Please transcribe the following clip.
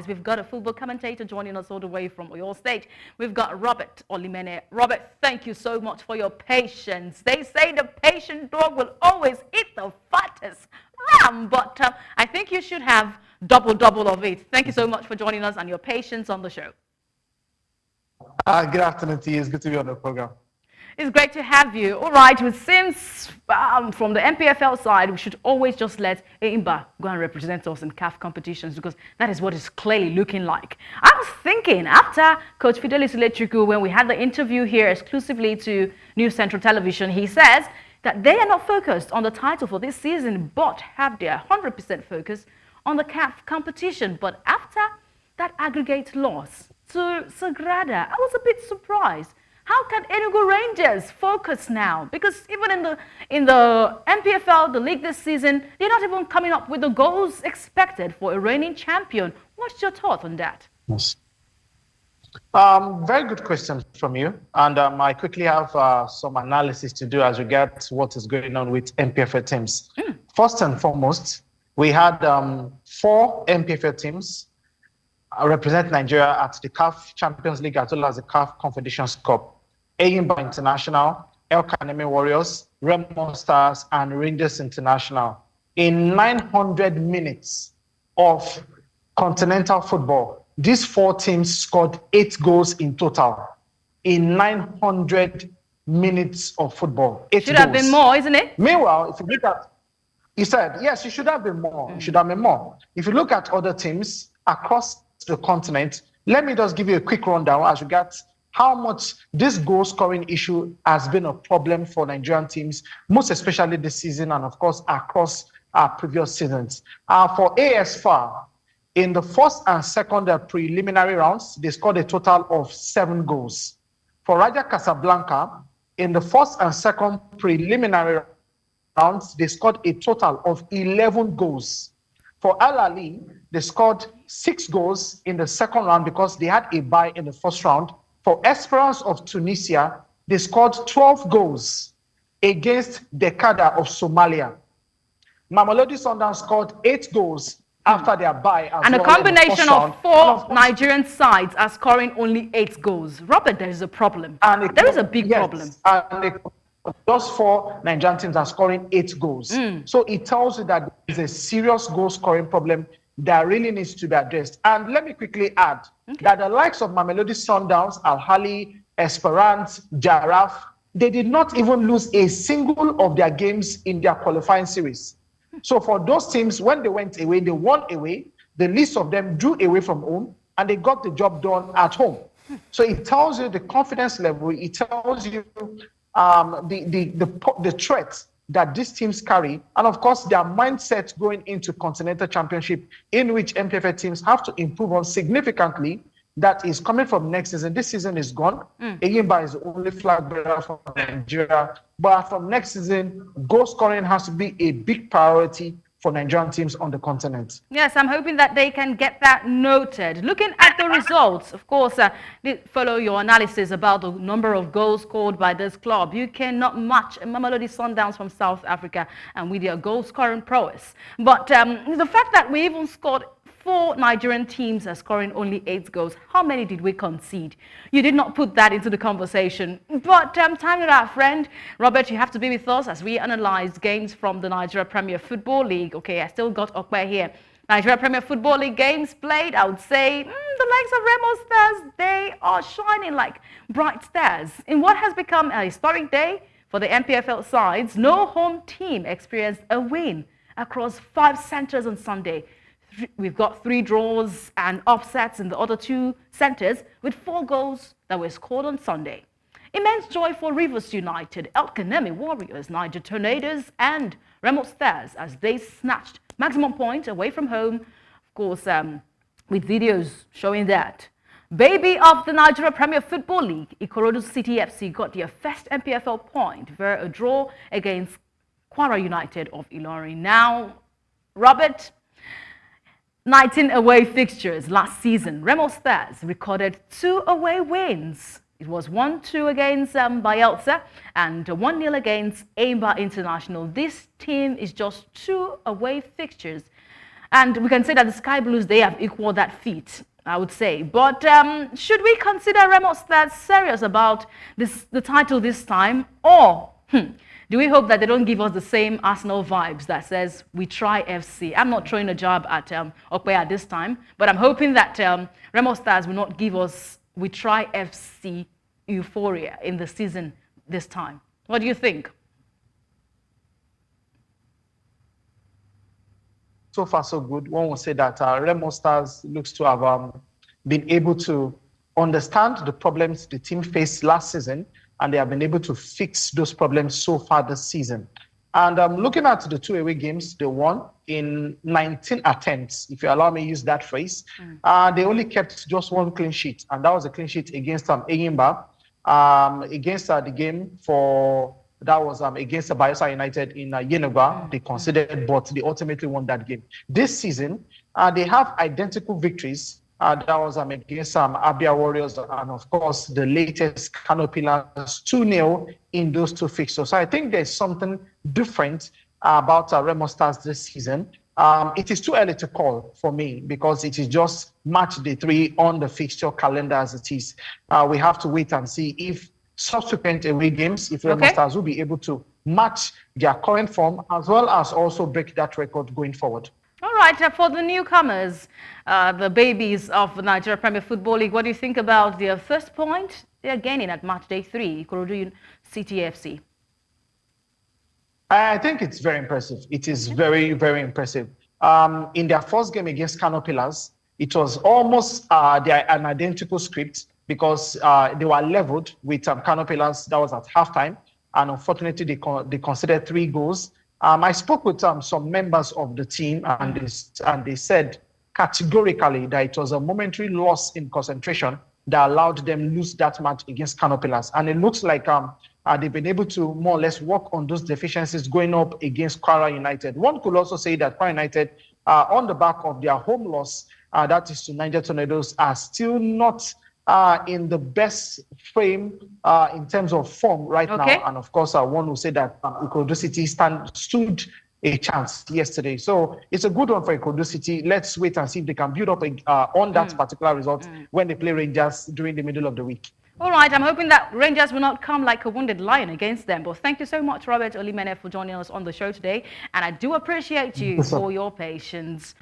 We've got a football commentator joining us all the way from Oyo State. We've got Robert Olimene. Robert, thank you so much for your patience. They say the patient dog will always eat the fattest lamb, but I think you should have double of it. Thank you so much for joining us and your patience on the show. Good afternoon to you. It's good to be on the program. It's great to have you. All right, since from the MPFL side, we should always just let Enyimba go and represent us in CAF competitions because that is what it's clearly looking like. I was thinking after Coach Fidelis Electrical, when we had the interview here exclusively to New Central Television, he says that they are not focused on the title for this season, but have their 100% focus on the CAF competition. But after that aggregate loss to Sagrada, I was a bit surprised. How can Enugu Rangers focus now? Because even in the MPFL, the league this season, they're not even coming up with the goals expected for a reigning champion. What's your thought on that? Yes. Very good question from you. And I quickly have some analysis to do as regards what is going on with MPFL teams. First and foremost, we had 4 MPFL teams represent Nigeria at the CAF Champions League as well as the CAF Confederation Cup. Enyimba International, El Kaneme Warriors, Remo Stars, and Rangers International. In 900 minutes of continental football, these 4 teams scored 8 goals in total. In 900 minutes of football, 8 Should goals. have been more, isn't it? Meanwhile, if you look at, he said, yes, it should have been more. It should have been more. If you look at other teams across the continent, let me just give you a quick rundown as regards how much this goal scoring issue has been a problem for Nigerian teams, most especially this season and of course across our previous seasons. For ASFAR, in the first and second preliminary rounds, they scored a total of 7 goals. For Raja Casablanca, in the first and second preliminary rounds, they scored a total of 11 goals. For Al Ali, they scored 6 goals in the second round because they had a bye in the first round. For Esperance of Tunisia, they scored 12 goals against Dekada of Somalia. Mamelodi Sundowns scored 8 goals after their bye. And a combination of 4 Nigerian sides are scoring only 8 goals. Robert, there is a problem. There is a big problem. And those 4 Nigerian teams are scoring 8 goals. So it tells you that there's a serious goal scoring problem that really needs to be addressed. And let me quickly add that the likes of Mamelodi Sundowns, Al Ahly, Esperance, Giraffe, they did not even lose a single of their games in their qualifying series. So for those teams, when they went away, they won away. The least of them drew away from home, and they got the job done at home. So it tells you the confidence level. It tells you the threat that these teams carry, and of course their mindset going into continental championship, in which MPFL teams have to improve on significantly. That is coming from next season. This season is gone. Enyimba is the only flag bearer for Nigeria. But from next season, goal scoring has to be a big priority for Nigerian teams on the continent. Yes, I'm hoping that they can get that noted. Looking at the results, of course, follow your analysis about the number of goals scored by this club. You cannot match Mamelodi Sundowns from South Africa and with their goal scoring prowess. But the fact that we even scored 4 Nigerian teams are scoring only 8 goals. How many did we concede? You did not put that into the conversation. But time with our friend Robert, you have to be with us as we analyze games from the Nigeria Premier Football League. Okay, I still got Okwe here. Nigeria Premier Football League games played. I would say the likes of Remo Stars, they are shining like bright stars. In what has become a historic day for the MPFL sides, no home team experienced a win across 5 centers on Sunday. We've got 3 draws and offsets in the other 2 centers with 4 goals that were scored on Sunday. Immense joy for Rivers United, El Kaneme Warriors, Niger Tornadoes and Remo Stars as they snatched maximum point away from home. Of course, with videos showing that. Baby of the Nigeria Premier Football League, Ikorodu City FC got their first MPFL point via a draw against Kwara United of Ilorin. Now, Robert, 19 away fixtures last season. Remo Stars recorded 2 away wins. It was 1-2 against Bayelsa and 1-0 against Enyimba International. This team is just 2 away fixtures. And we can say that the Sky Blues, they have equaled that feat, I would say. But should we consider Remo Stars serious about the title this time? Or do we hope that they don't give us the same Arsenal vibes that says, we try FC? I'm not throwing a jab at Okpe at this time, but I'm hoping that Remo Stars will not give us, we try FC euphoria in the season this time. What do you think? So far, so good. One will say that Remo Stars looks to have been able to understand the problems the team faced last season, and they have been able to fix those problems so far this season. And looking at the 2 away games they won in 19 attempts, if you allow me to use that phrase, they only kept just 1 clean sheet, and that was a clean sheet against Enyimba, against the game for, that was against Bayelsa United in Enugu. They conceded, but they ultimately won that game. This season, they have identical victories. That was against Abia Warriors, and of course the latest Kano Pillars 2-0 in those 2 fixtures. So I think there's something different about Remo Stars this season. It is too early to call for me because it is just match day 3 on the fixture calendar as it is. We have to wait and see if subsequent away games, if Remo Stars will be able to match their current form as well as also break that record going forward. All right, for the newcomers, the babies of the Nigeria Premier Football League, what do you think about their first point they're gaining at match day 3, Ikorodu City FC? I think it's very impressive. It is very, very impressive. In their first game against Kano Pillars, it was almost an identical script because they were leveled with Kano Pillars. That was at halftime, and unfortunately, they conceded 3 goals. I spoke with some members of the team, and they said categorically that it was a momentary loss in concentration that allowed them lose that match against Kano Pillars. And it looks like they've been able to more or less work on those deficiencies going up against Kwara United. One could also say that Kwara United, on the back of their home loss, that is to Niger Tornadoes, are still not in the best frame in terms of form right now. And of course, one will say that Ikorodu City stood a chance yesterday. So it's a good one for Ikorodu City. Let's wait and see if they can build up on that particular result when they play Rangers during the middle of the week. All right, I'm hoping that Rangers will not come like a wounded lion against them. But thank you so much, Robert Olimene, for joining us on the show today. And I do appreciate you for your patience.